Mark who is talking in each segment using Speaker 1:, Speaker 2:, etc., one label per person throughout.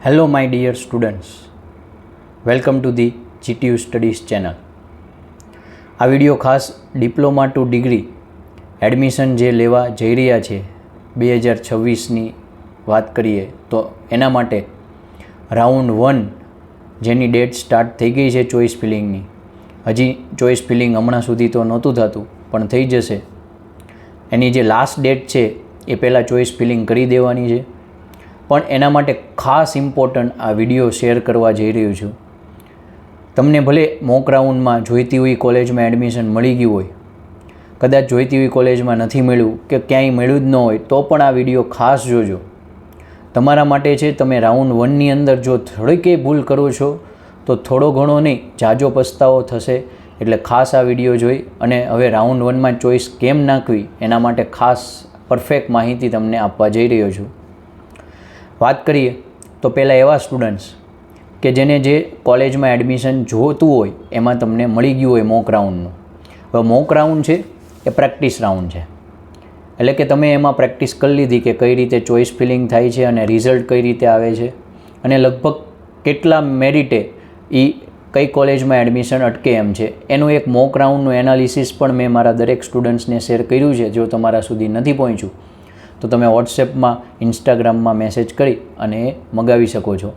Speaker 1: Hello my dear students, welcome to the GTU Studies channel. આ video ખાસ diploma two degree admission જે લેવા જઈ રહ્યા છે 2026ની વાત કરીએ તો એના માટે રાઉન્ડ 1 જેની ડેટ સ્ટાર્ટ થઈ ગઈ છે ચોઇસ ફિલિંગની. હજી ચોઇસ ફિલિંગ હમણાં સુધી તો નહોતું થતું પણ થઈ જશે. એની જે લાસ્ટ ડેટ છે એ પહેલાં ચોઇસ ફિલિંગ કરી દેવાની છે. પણ એના માટે ખાસ ઇમ્પોર્ટન્ટ આ વિડીયો શેર કરવા જઈ રહ્યો છું. તમને ભલે મોક રાઉન્ડમાં જોઈતી હોય કોલેજમાં એડમિશન મળી ગયું હોય, કદાચ જોઈતી હોય કોલેજમાં નથી મળ્યું કે ક્યાંય મળ્યું જ ન હોય તો પણ આ વિડીયો ખાસ જોજો. તમારા માટે છે. તમે રાઉન્ડ 1ની અંદર જો થોડીક ભૂલ કરો છો તો થોડો ઘણો નહીં જાજો પસ્તાવો થશે. એટલે ખાસ આ વિડીયો જોઈ અને હવે રાઉન્ડ 1માં ચોઈસ કેમ નાખવી એના માટે ખાસ પરફેક્ટ માહિતી તમને આપવા જઈ રહ્યો છું. વાત કરીએ તો પહેલાં એવા સ્ટુડન્ટ્સ કે જેને જે કોલેજમાં એડમિશન જોતું હોય એમાં તમને મળી ગયું હોય મોક રાઉન્ડનું. હવે મોક રાઉન્ડ છે એ પ્રેક્ટિસ રાઉન્ડ છે. એટલે કે તમે એમાં પ્રેક્ટિસ કરી લીધી કે કઈ રીતે ચોઇસ ફિલિંગ થાય છે અને રિઝલ્ટ કઈ રીતે આવે છે અને લગભગ કેટલા મેરિટે એ કઈ કોલેજમાં એડમિશન અટકે એમ છે એનું એક મોક રાઉન્ડનું એનાલિસિસ પણ મેં મારા દરેક સ્ટુડન્ટ્સને શેર કર્યું છે. જો તમારા સુધી નથી પહોંચ્યું તો તમે વોટ્સએપમાં ઇન્સ્ટાગ્રામમાં મેસેજ કરી અને એ મગાવી શકો છો.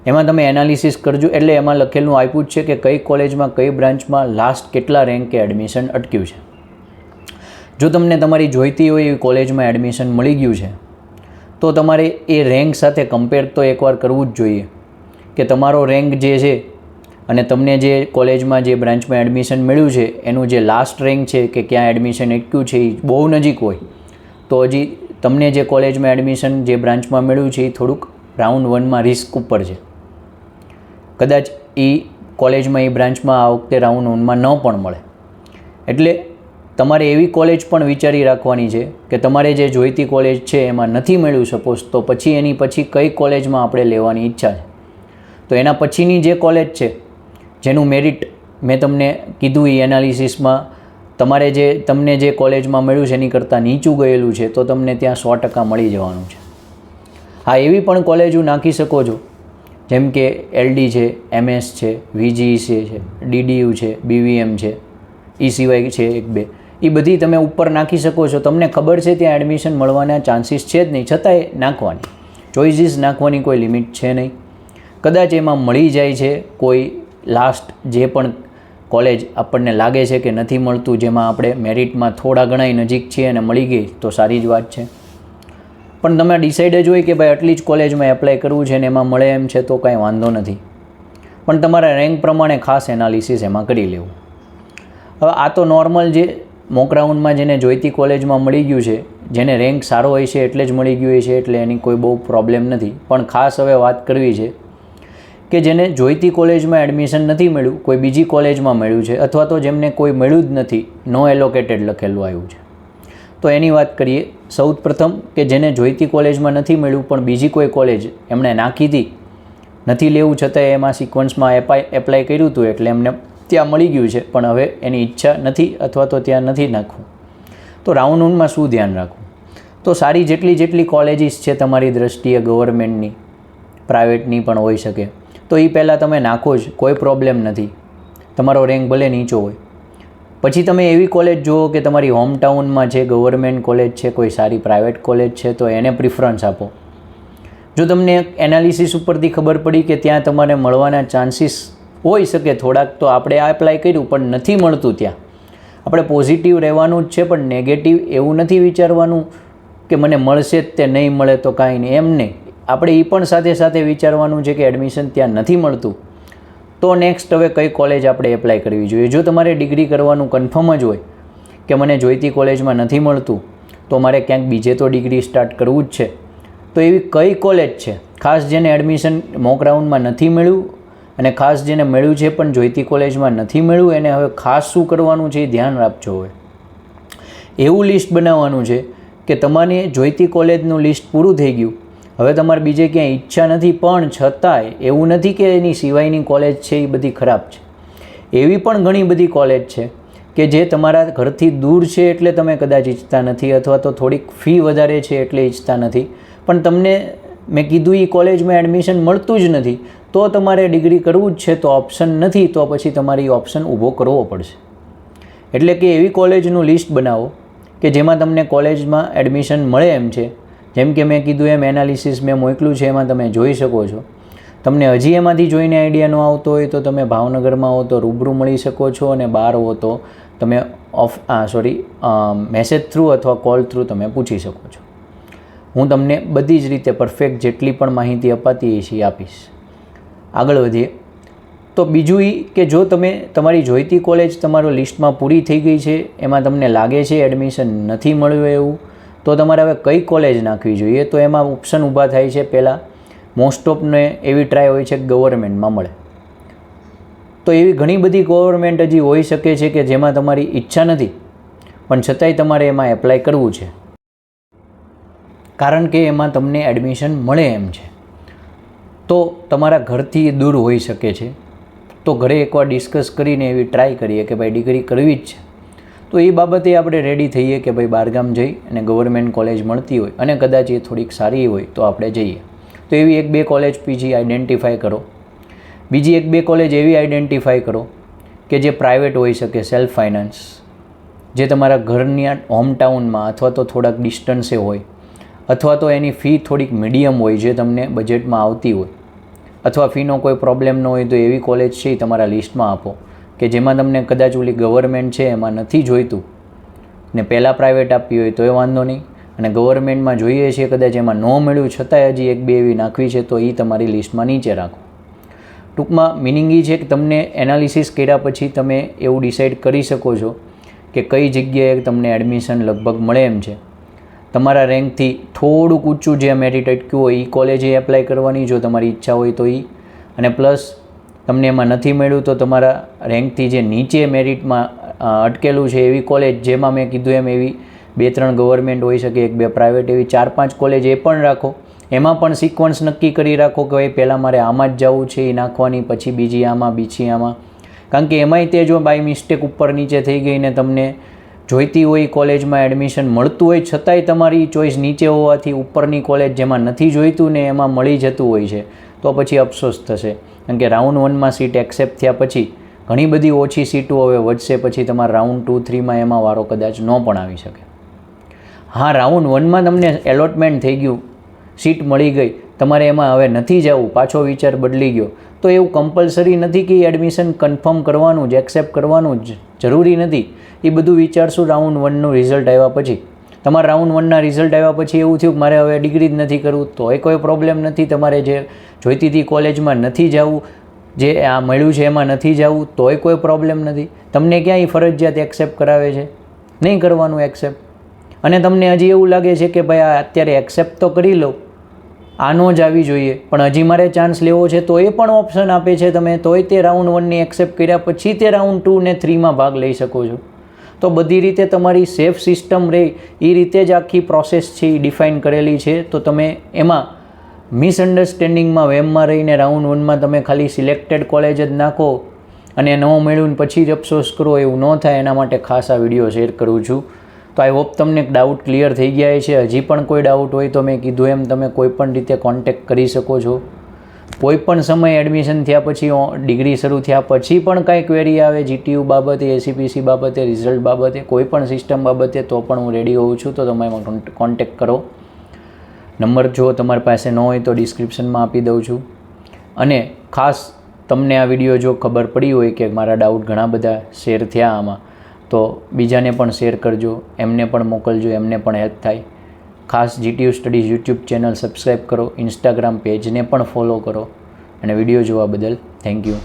Speaker 1: એમાં તમે એનાલિસિસ કરજો. એટલે એમાં લખેલું આપ્યું જ છે કે કઈ કોલેજમાં કઈ બ્રાન્ચમાં લાસ્ટ કેટલા રેન્કે એડમિશન અટક્યું છે. જો તમને તમારી જોઈતી હોય એવી કોલેજમાં એડમિશન મળી ગયું છે તો તમારે એ રેન્ક સાથે કમ્પેર તો એકવાર કરવું જ જોઈએ કે તમારો રેન્ક જે છે અને તમને જે કોલેજમાં જે બ્રાન્ચમાં એડમિશન મળ્યું છે એનું જે લાસ્ટ રેન્ક છે કે ક્યાં એડમિશન અટક્યું છે એ બહુ નજીક હોય તો હજી તમને જે કોલેજમાં એડમિશન જે બ્રાન્ચમાં મળ્યું છે એ થોડુંક રાઉન્ડ 1માં રિસ્ક ઉપર છે. કદાચ એ કોલેજમાં એ બ્રાન્ચમાં આ વખતે રાઉન્ડ 1માં ન પણ મળે. એટલે તમારે એવી કોલેજ પણ વિચારી રાખવાની છે કે તમારે જે જોઈતી કોલેજ છે એમાં નથી મળ્યું સપોઝ તો પછી એની પછી કઈ કોલેજમાં આપણે લેવાની ઈચ્છા છે. તો એના પછીની જે કોલેજ છે જેનું મેરિટ મેં તમને કીધું એ એનાલિસિસમાં તમને જે કોલેજમાં મળ્યું છે એની કરતાં નીચું ગયેલું છે તો તમને ત્યાં 100% મળી જવાનું છે. હા, એવી પણ કોલેજો નાખી શકો છો જેમ કે LD છે, MS છે, VGE છે, DDU છે, BVM છે, એ સિવાય છે એક બે. એ બધી તમે ઉપર નાખી શકો છો. તમને ખબર છે ત્યાં એડમિશન મળવાના ચાન્સીસ છે જ નહીં, છતાંય નાખવાની ચોઇસીસ નાખવાની કોઈ લિમિટ છે નહીં. કદાચ એમાં મળી જાય છે કોઈ લાસ્ટ જે પણ કોલેજ આપણને લાગે છે કે નથી મળતું જેમાં આપણે મેરિટમાં થોડા ઘણા નજીક છીએ અને મળી ગઈ તો સારી જ વાત છે. પણ તમે ડિસાઇડ જ હોય કે ભાઈ આટલી જ કોલેજમાં એપ્લાય કરવું છે ને એમાં મળે એમ છે તો કાંઈ વાંધો નથી. પણ તમારા રેન્ક પ્રમાણે ખાસ એનાલિસિસ એમાં કરી લેવું. હવે આ તો નોર્મલ જે મોક રાઉન્ડમાં જેને જોઈતી કોલેજમાં મળી ગયું છે, જેને રેન્ક સારો હોય છે એટલે જ મળી ગયું હોય છે એટલે એની કોઈ બહુ પ્રોબ્લેમ નથી. પણ ખાસ હવે વાત કરવી છે કે જેને જોઈતી કોલેજમાં એડમિશન નથી મળ્યું, કોઈ બીજી કોલેજમાં મળ્યું છે અથવા તો જેમને કોઈ મળ્યું જ નથી, નો એલોકેટેડ લખેલું આવ્યું છે. તો એની વાત કરીએ. સૌપ્રથમ કે જેને જોઈતી કોલેજમાં નથી મળ્યું પણ બીજી કોઈ કોલેજ એમણે નાખી હતી, નથી લેવું છતાંય એમાં સિક્વન્સમાં એપ્લાય કર્યું હતું એટલે એમને ત્યાં મળી ગયું છે પણ હવે એની ઈચ્છા નથી અથવા તો ત્યાં નથી નાખવું. તો રાઉન્ડ 1માં શું ધ્યાન રાખવું? તો સારી જેટલી કોલેજીસ છે તમારી દ્રષ્ટિએ ગવર્મેન્ટની, પ્રાઇવેટની પણ હોઈ શકે તો એ પહેલાં તમે નાખો જ, કોઈ પ્રોબ્લેમ નથી. તમારો રેન્ક ભલે નીચો હોય. પછી તમે એવી કોલેજ જુઓ કે તમારી હોમ ટાઉનમાં છે, ગવર્મેન્ટ કોલેજ છે, કોઈ સારી પ્રાઇવેટ કોલેજ છે તો એને પ્રિફરન્સ આપો. જો તમને એનાલિસિસ ઉપરથી ખબર પડી કે ત્યાં તમારે મળવાના ચાન્સીસ હોઈ શકે થોડાક, તો આપણે આ એપ્લાય કર્યું પણ નથી મળતું ત્યાં, આપણે પોઝિટિવ રહેવાનું જ છે પણ નેગેટિવ એવું નથી વિચારવાનું કે મને મળશે જ તે નહીં મળે તો કાંઈ નહીં, એમ નહીં. આપણે એ પણ સાથે સાથે વિચારવાનું છે કે એડમિશન ત્યાં નથી મળતું તો નેક્સ્ટ હવે કઈ કોલેજ આપણે એપ્લાય કરવી જોઈએ. જો તમારે ડિગ્રી કરવાનું કન્ફર્મ જ હોય કે મને જોઈતી કોલેજમાં નથી મળતું તો મારે ક્યાંક બીજે તો ડિગ્રી સ્ટાર્ટ કરવું જ છે તો એવી કઈ કોલેજ છે ખાસ જેને એડમિશન મોક રાઉન્ડમાં નથી મળ્યું અને ખાસ જેને મળ્યું છે પણ જોઈતી કોલેજમાં નથી મળ્યું એને હવે ખાસ શું કરવાનું છે એ ધ્યાન રાખજો. હવે એવું લિસ્ટ બનાવવાનું છે કે તમારી જોઈતી કોલેજનું લિસ્ટ પૂરું થઈ ગયું, હવે તમારે બીજે ક્યાંય ઈચ્છા નથી પણ છતાંય એવું નથી કે એની સિવાયની કોલેજ છે એ બધી ખરાબ છે. એવી પણ ઘણી બધી કોલેજ છે કે જે તમારા ઘરથી દૂર છે એટલે તમે કદાચ ઈચ્છતા નથી અથવા તો થોડીક ફી વધારે છે એટલે ઈચ્છતા નથી પણ તમને મેં કીધું એ કોલેજમાં એડમિશન મળતું જ નથી, તો તમારે ડિગ્રી કરવું જ છે, તો ઓપ્શન નથી, તો પછી તમારે એ ઓપ્શન ઊભો કરવો પડશે. એટલે કે એવી કોલેજનું લિસ્ટ બનાવો કે જેમાં તમને કોલેજમાં એડમિશન મળે એમ છે. જેમ કે મેં કીધું એમ એનાલિસિસ મેં મોકલ્યું છે, એમાં તમે જોઈ શકો છો. તમને હજી એમાંથી જોઈને આઈડિયા ન આવતો હોય તો તમે ભાવનગરમાં હો તો રૂબરૂ મળી શકો છો, અને બહાર હો તો તમે મેસેજ થ્રુ અથવા કોલ થ્રુ તમે પૂછી શકો છો. હું તમને બધી જ રીતે પરફેક્ટ જેટલી પણ માહિતી અપાતી છે એ આપીશ. આગળ વધીએ તો બીજું એ કે જો તમે તમારી જોઈતી કોલેજ તમારો લિસ્ટમાં પૂરી થઈ ગઈ છે, એમાં તમને લાગે છે એડમિશન નથી મળ્યું એવું, તો તમારે હવે કઈ કોલેજ નાખવી જોઈએ, તો એમાં ઓપ્શન ઊભા થાય છે. પહેલાં મોસ્ટ ઓફને એવી ટ્રાય હોય છે કે ગવર્મેન્ટમાં મળે. તો એવી ઘણી બધી ગવર્મેન્ટ હજી હોઈ શકે છે કે જેમાં તમારી ઈચ્છા નથી, પણ છતાંય તમારે એમાં એપ્લાય કરવું છે, કારણ કે એમાં તમને એડમિશન મળે એમ છે. તો તમારા ઘરથી દૂર હોઈ શકે છે, તો ઘરે એકવાર ડિસ્કસ કરીને એવી ટ્રાય કરીએ કે ભાઈ ડિગ્રી કરવી જ છે, તો એ બાબતે આપણે રેડી થઈએ કે ભાઈ બહારગામ જઈ અને ગવર્મેન્ટ કોલેજ મળતી હોય અને કદાચ એ થોડીક સારી હોય તો આપણે જઈએ. તો એવી 1-2 કોલેજ પીજી આઈડેન્ટિફાય કરો. બીજી 1-2 કોલેજ એવી આઈડેન્ટિફાય કરો કે જે પ્રાઇવેટ હોઈ શકે, સેલ્ફ ફાઇનાન્સ, જે તમારા ઘરની હોમટાઉનમાં અથવા તો થોડાક ડિસ્ટન્સે હોય, અથવા તો એની ફી થોડીક મીડિયમ હોય જે તમને બજેટમાં આવતી હોય, અથવા ફીનો કોઈ પ્રોબ્લેમ ન હોય તો એવી કોલેજ છે એ તમારા લિસ્ટમાં આપો કે જેમાં તમને કદાચ ઓલી ગવર્મેન્ટ છે એમાં નથી જોઈતું ને પહેલાં પ્રાઇવેટ આપવી હોય તો એ વાંધો નહીં, અને ગવર્મેન્ટમાં જોઈએ છીએ કદાચ એમાં ન મળ્યું છતાંય હજી 1-2 એવી નાખવી છે તો એ તમારી લિસ્ટમાં નીચે રાખો. ટૂંકમાં મિનિંગ એ છે કે તમને એનાલિસિસ કર્યા પછી તમે એવું ડિસાઇડ કરી શકો છો કે કઈ જગ્યાએ તમને એડમિશન લગભગ મળે એમ છે. તમારા રેન્કથી થોડુંક ઊંચું જે મેરિટ અટક્યું હોય એ કોલેજે એપ્લાય કરવાની જો તમારી ઈચ્છા હોય તો એ, અને પ્લસ તમને એમાં નથી મળ્યું તો તમારા રેન્કથી જે નીચે મેરિટમાં અટકેલું છે એવી કોલેજ, જેમાં મેં કીધું એમ એવી 2-3 ગવર્મેન્ટ હોઈ શકે, 1-2 પ્રાઇવેટ, એવી 4-5 કોલેજ એ પણ રાખો. એમાં પણ સિક્વન્સ નક્કી કરી રાખો કે ભાઈ પહેલાં મારે આમાં જ જવું છે એ નાખવાની, પછી બીજી આમાં, કારણ કે એમાંય તે જો બાય મિસ્ટેક ઉપર નીચે થઈ ગઈ ને તમને જોઈતી હોય કોલેજમાં એડમિશન મળતું હોય છતાંય તમારી ચોઈસ નીચે હોવાથી ઉપરની કોલેજ જેમાં નથી જોઈતું ને એમાં મળી જતું હોય છે, તો પછી અફસોસ થશે. કારણ કે રાઉન્ડ 1માં સીટ એક્સેપ્ટ થયા પછી ઘણી બધી ઓછી સીટો હવે વધશે, પછી તમારા રાઉન્ડ 2-3માં એમાં વારો કદાચ ન પણ આવી શકે. હા, રાઉન્ડ 1માં તમને એલોટમેન્ટ થઈ ગયું, સીટ મળી ગઈ, તમારે એમાં હવે નથી જવું, પાછો વિચાર બદલી ગયો, તો એવું કમ્પલસરી નથી કે એડમિશન કન્ફર્મ કરવાનું જ, એક્સેપ્ટ કરવાનું જ જરૂરી નથી. એ બધું વિચારશું રાઉન્ડ 1નું રિઝલ્ટ આવ્યા પછી. તમારા રાઉન્ડ 1ના રિઝલ્ટ આવ્યા પછી એવું થયું કે મારે હવે ડિગ્રી જ નથી કરવું, તો એ કોઈ પ્રોબ્લેમ નથી. તમારે જે જોઈતી હતી કોલેજમાં નથી જવું, જે આ મળ્યું છે એમાં નથી જવું, તોય કોઈ પ્રોબ્લેમ નથી. તમને ક્યાંય ફરજિયાત એક્સેપ્ટ કરાવે છે? નહીં કરવાનું એક્સેપ્ટ. અને તમને હજી એવું લાગે છે કે ભાઈ આ અત્યારે એક્સેપ્ટ તો કરી લો, આનો જ આવી જોઈએ, પણ હજી મારે ચાન્સ લેવો છે, તો એ પણ ઓપ્શન આપે છે. તમે તોય તે રાઉન્ડ 1ની એક્સેપ્ટ કર્યા પછી તે રાઉન્ડ 2 ને 3માં ભાગ લઈ શકો છો. તો બધી રીતે તમારી સેફ સિસ્ટમ રહે એ રીતે જ આખી પ્રોસેસ છે એ ડિફાઇન કરેલી છે. તો તમે એમાં મિસઅન્ડરસ્ટેન્ડિંગમાં વેમમાં રહીને રાઉન્ડ 1માં તમે ખાલી સિલેક્ટેડ કોલેજ જ નાખો અને ન મળ્યું ને પછી જ અફસોસ કરો, એવું ન થાય. એના માટે ખાસ આ વિડીયો શેર કરું છું. તો આઈ હોપ તમને ડાઉટ ક્લિયર થઈ ગયા છે. હજી પણ કોઈ ડાઉટ હોય તો મેં કીધું એમ તમે કોઈ પણ રીતે કોન્ટેક્ટ કરી શકો છો. કોઈ પણ સમયે એડમિશન થયા પછી, ડિગ્રી શરૂ થયા પછી પણ કાંઈ ક્વેરી આવે GTU બાબતે, SCPC બાબતે, રિઝલ્ટ બાબતે, કોઈ પણ સિસ્ટમ બાબતે, તો પણ હું રેડી હોઉં છું. તો તમે કોન્ટેક્ટ કરો. નંબર જો તમારી પાસે ન હોય તો ડિસ્ક્રિપ્શનમાં આપી દઉં છું. અને ખાસ તમને આ વિડીયો જો ખબર પડી હોય કે મારા ડાઉટ ઘણા બધા શેર થયા આમાં, તો બીજાને પણ શેર કરજો, એમને પણ મોકલજો, એમને પણ હેલ્પ થાય. ખાસ GTU studies YouTube channel subscribe કરો, ઇન્સ્ટાગ્રામ પેજને પણ ફોલો કરો, અને વિડીયો જોવા બદલ થેન્ક યુ.